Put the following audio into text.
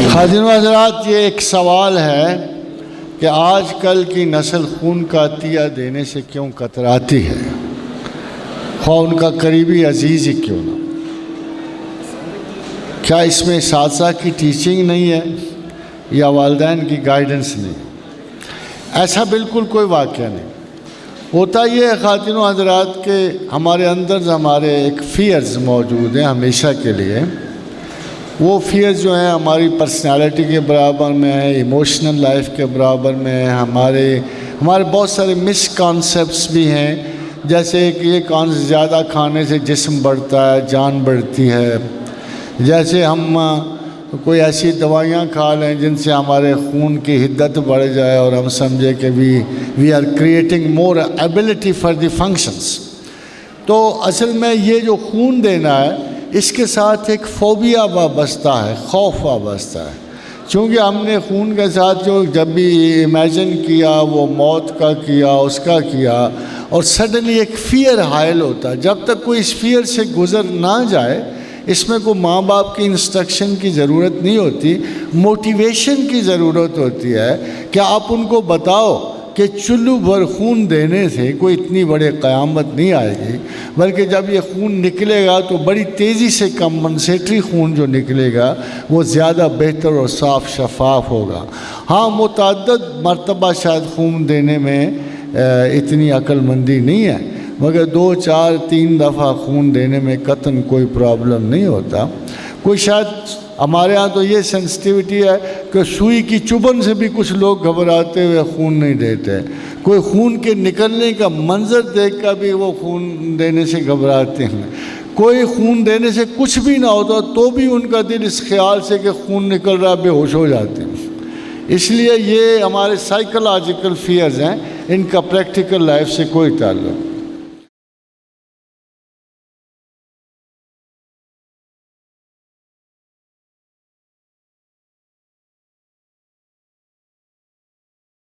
خادم حضرات، یہ ایک سوال ہے کہ آج کل کی نسل خون کا عطیہ دینے سے کیوں کتراتی ہے، خواہ ان کا قریبی عزیز ہی کیوں نہ؟ کیا اس میں اساتذہ کی ٹیچنگ نہیں ہے یا والدین کی گائیڈنس نہیں؟ ایسا بالکل کوئی واقعہ نہیں ہوتا۔ یہ ہے خواتین و حضرات کہ ہمارے اندر ہمارے ایک فیئرز موجود ہیں ہمیشہ کے لیے۔ وہ فیئرز جو ہیں ہماری پرسنالٹی کے برابر میں ہیں، ایموشنل لائف کے برابر میں ہیں، ہمارے بہت سارے مس کانسیپٹس بھی ہیں، جیسے کہ یہ زیادہ کھانے سے جسم بڑھتا ہے، جان بڑھتی ہے، جیسے ہم کوئی ایسی دوائیاں کھا لیں جن سے ہمارے خون کی حدت بڑھ جائے اور ہم سمجھے کہ we are creating more ability for the functions. تو اصل میں یہ جو خون دینا ہے اس کے ساتھ ایک فوبیا وابستہ ہے، خوف وابستہ ہے، چونکہ ہم نے خون کے ساتھ جو جب بھی امیجن کیا وہ موت کا کیا، اس کا کیا، اور سڈنلی ایک فیئر حائل ہوتا ہے۔ جب تک کوئی اس فیئر سے گزر نہ جائے، اس میں کوئی ماں باپ کی انسٹرکشن کی ضرورت نہیں ہوتی، موٹیویشن کی ضرورت ہوتی ہے کہ آپ ان کو بتاؤ کہ چلو بھر خون دینے سے کوئی اتنی بڑے قیامت نہیں آئے گی، بلکہ جب یہ خون نکلے گا تو بڑی تیزی سے کمپنسیٹری خون جو نکلے گا وہ زیادہ بہتر اور صاف شفاف ہوگا۔ ہاں، متعدد مرتبہ شاید خون دینے میں اتنی عقل مندی نہیں ہے، مگر 2 4 3 دفعہ خون دینے میں قطعاً کوئی پرابلم نہیں ہوتا۔ کوئی شاید ہمارے ہاں تو یہ سینسٹیوٹی ہے کہ سوئی کی چبھن سے بھی کچھ لوگ گھبراتے ہوئے خون نہیں دیتے، کوئی خون کے نکلنے کا منظر دیکھ کر بھی وہ خون دینے سے گھبراتے ہیں، کوئی خون دینے سے کچھ بھی نہ ہوتا تو بھی ان کا دل اس خیال سے کہ خون نکل رہا بے ہوش ہو جاتے ہیں۔ اس لیے یہ ہمارے سائیکولوجیکل فیئرز ہیں، ان کا پریکٹیکل لائف سے کوئی تعلق